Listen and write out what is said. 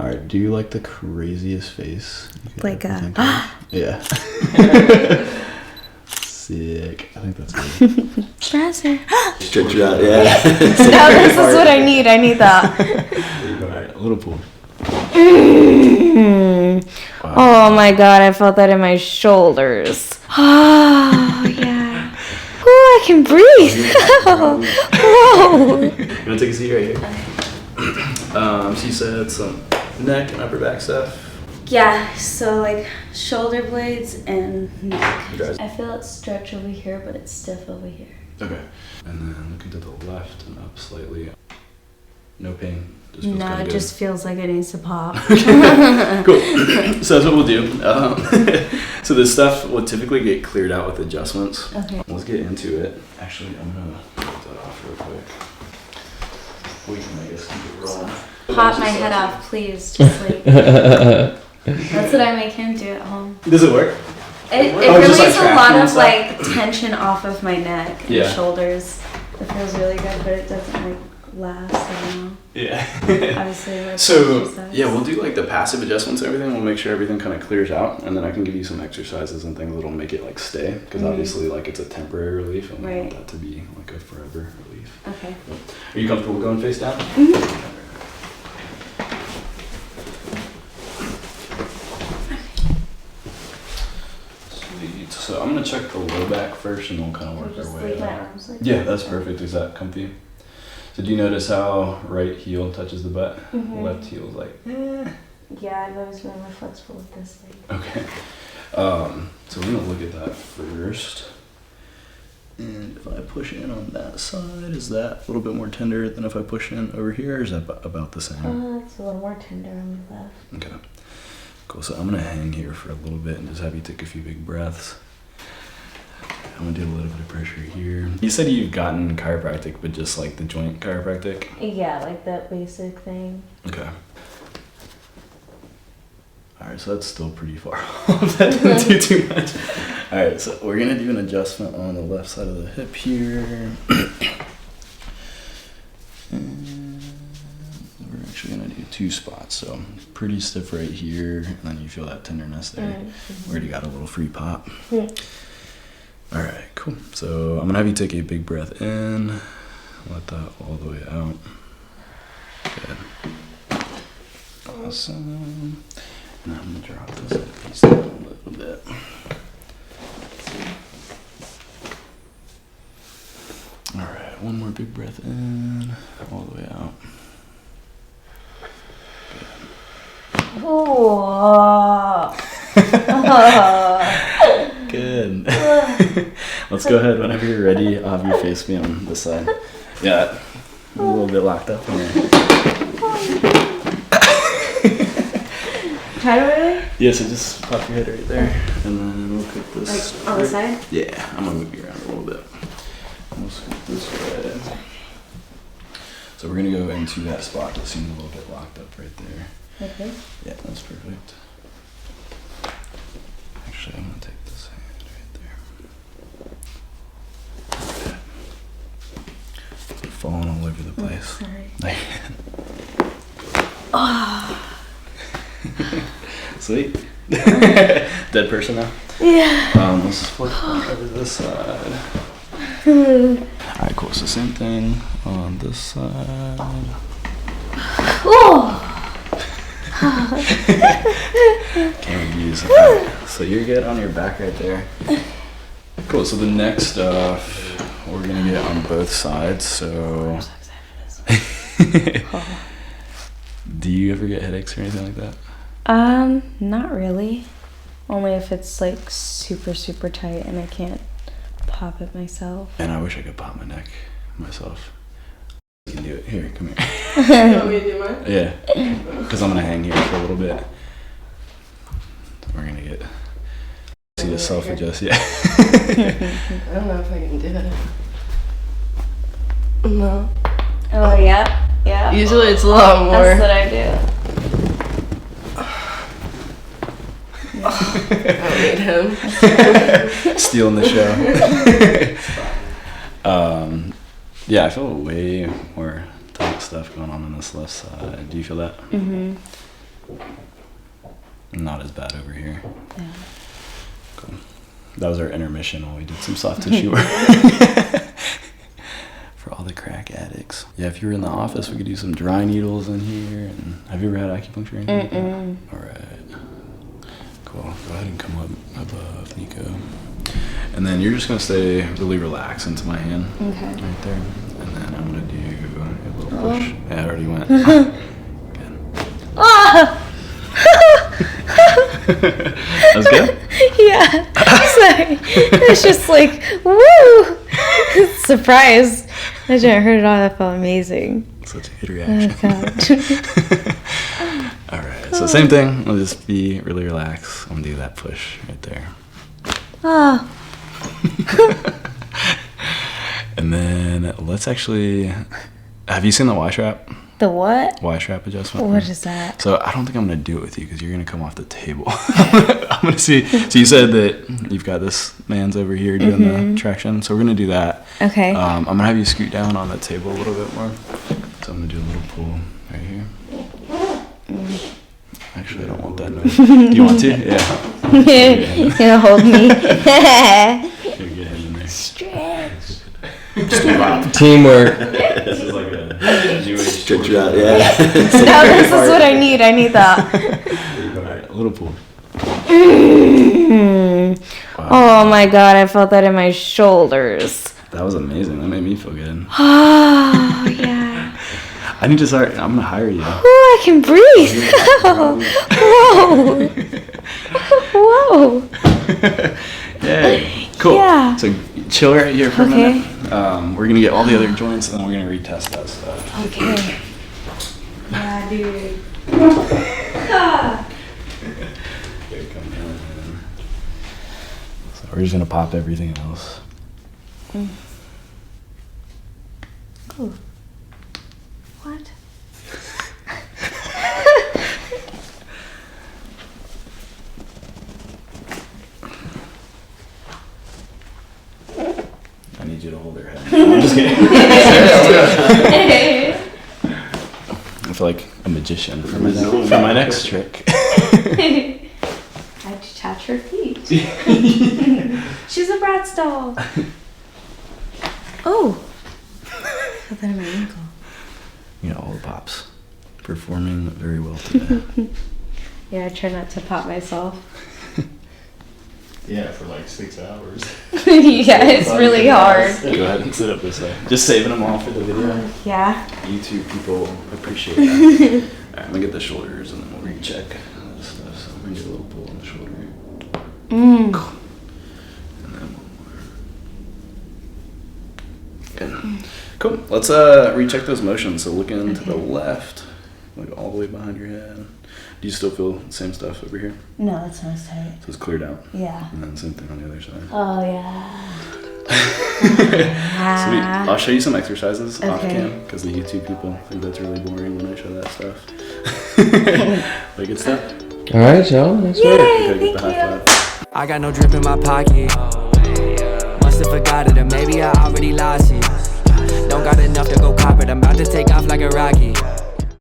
All right. Do you like the craziest face? Like a... Yeah. Sick. I think that's good. Browser. Stretch it out, yeah. No, this is what I need. I need that. All right, a little pull. Wow. Oh my god, I felt that in my shoulders. Oh, yeah. Oh, I can breathe. Whoa. You want to take a seat right here? So you said some neck and upper back stuff? Yeah, so like shoulder blades and neck. Okay. I feel it stretch over here, but it's stiff over here. Okay. And then looking to the left and up slightly. No pain. Just feels No, it good. just feels like it needs to pop. Cool. So that's what we'll do. So this stuff will typically get cleared out with adjustments. Okay. Let's get into it. Actually, I'm gonna put that off real quick. We can, I guess, keep it rolling. Pop my head off, please. Just like that's what I make him do at home. Does it work? It just, relieves like, a lot of stuff? like tension off of my neck and Yeah. shoulders. It feels really good, but it doesn't like last. I don't know. Yeah. Obviously, like So exercise. yeah, we'll do like the passive adjustments and everything. We'll make sure everything kind of clears out, and then I can give you some exercises and things that'll make it like stay, because obviously like it's a temporary relief, and we want that to be like a forever relief. Okay. Are you comfortable going face down? Sweet. So I'm gonna check the low back first, and we'll kind of work our way out. Yeah, that's perfect. Is that comfy? So do you notice how right heel touches the butt? Left heel's like, Yeah, I've always been more flexible with this leg. Okay. So we're gonna look at that first. And if I push in on that side, is that a little bit more tender than if I push in over here, or is that about the same? It's a little more tender on the left. Okay. Cool. So I'm gonna hang here for a little bit and just have you take a few big breaths. I'm gonna do a little bit of pressure here. You said you've gotten chiropractic, but just like the joint chiropractic? Yeah, like that basic thing. Okay. Alright, so that's still pretty far off. That didn't do too much. Alright, so we're gonna do an adjustment on the left side of the hip here. And we're actually gonna do 2 spots. So pretty stiff right here, and then you feel that tenderness there. We already got a little free pop. Alright, cool. So I'm gonna have you take a big breath in. Let that all the way out. Good. Awesome. And I'm gonna drop this piece down a little bit. Alright, one more big breath in, all the way out. Good. Good. Let's go ahead whenever you're ready. I'll have your face be on this side. Yeah, I'm a little bit locked up in here. Try to really? Yeah, so just pop your head right there, and then we'll put this. Like on the side? Yeah, I'm gonna move you around a little bit. We'll scoot this way. So we're gonna go into that spot that seemed a little bit locked up right there. Okay. Yeah, that's perfect. Actually, I'm gonna take this hand right there. Okay. Falling all over the place. Sorry. Sweet. Dead person now? Yeah. Let's flip over this side. Alright, cool. So same thing on this side. Can't use it. So you're good on your back right there. Cool. So the next stuff we're gonna get on both sides. So do you ever get headaches or anything like that? Not really. Only if it's like super, super tight and I can't pop it myself. And I wish I could pop my neck myself. You can do it. Here, come here. You want me to do mine? Yeah. Because I'm going to hang here for a little bit. We're going to get... See the self-adjust, yeah. I don't know if I can do it. No. Oh, yeah? Yeah. Usually it's a lot more. That's what I do. I don't need him. Stealing the show. Yeah, I feel way more tight stuff going on this left side. Do you feel that? Mm-hmm. Not as bad over here. Yeah. Cool. That was our intermission while we did some soft tissue work. For all the crack addicts. Yeah, if you were in the office, we could do some dry needles in here. And have you ever had acupuncture or anything? All right. Cool. Go ahead and come up above, Nico. And then you're just going to stay really relaxed into my hand. Okay. Right there. And then I'm going to do a little push. Yeah, it already went. Good. Ah! That was good? Yeah. Sorry. It's just like, woo! Surprise. I didn't hurt it all. That felt amazing. Such a good reaction. Oh, God. All right. So same thing. I'll just be really relaxed. I'm going to do that push right there. Ah. And then let's actually... Have you seen the Y-strap? The what? Y-strap adjustment? What is that? So I don't think I'm going to do it with you because you're going to come off the table. I'm going to see. So you said that you've got this man's over here doing the traction. So we're going to do that. Okay. I'm going to have you scoot down on the table a little bit more. So I'm going to do a little pull right here. Actually, I don't want that noise. Do you want to? Yeah. You're gonna hold me. Here, get him in there. Stretch. Teamwork. This is like a new age Stretch sport. out, yeah. No, this is what I need. I need that. All right, a little pull. Oh my God, I felt that in my shoulders. That was amazing. That made me feel good. Oh, yeah. I need to start. I'm gonna hire you. Oh, I can breathe. Whoa. Whoa. Yay. Cool. Yeah. So chill right here for a Okay. minute. We're gonna get all the other joints and then we're gonna retest that stuff. Okay. Yeah, dude. Here, come down. So we're just gonna pop everything else. Ooh. What? I need you to hold her head. I'm just kidding. I feel like a magician for my next trick. How'd you touch her feet? She's a Bratz doll. Oh. Felt that in my ankle. You know, all the pops. Performing very well today. Yeah, I try not to pop myself. Yeah, for like 6 hours. Yeah, it's really hard. Go ahead and sit up this way. Just saving them all for the video. Yeah. YouTube people appreciate that. Alright, I'm gonna get the shoulders and then we'll recheck this stuff. So I'm gonna get a little pull on the shoulder. And then one more. Good. Cool. Let's recheck those motions. So looking to the left, like all the way behind your head. Do you still feel the same stuff over here? No, that's not tight. So it's cleared out. Yeah. And then same thing on the other side. Oh, yeah. Sweet. I'll show you some exercises off Okay. cam because the YouTube people think that's really boring when I show that stuff. But good stuff. All right, y'all. Next Yay, work. Gotta get thank the high you. five. I got no drip in my pocket. Must have forgot it, or maybe I already lost it. Don't got enough to go cop it. I'm about to take off like a rocket.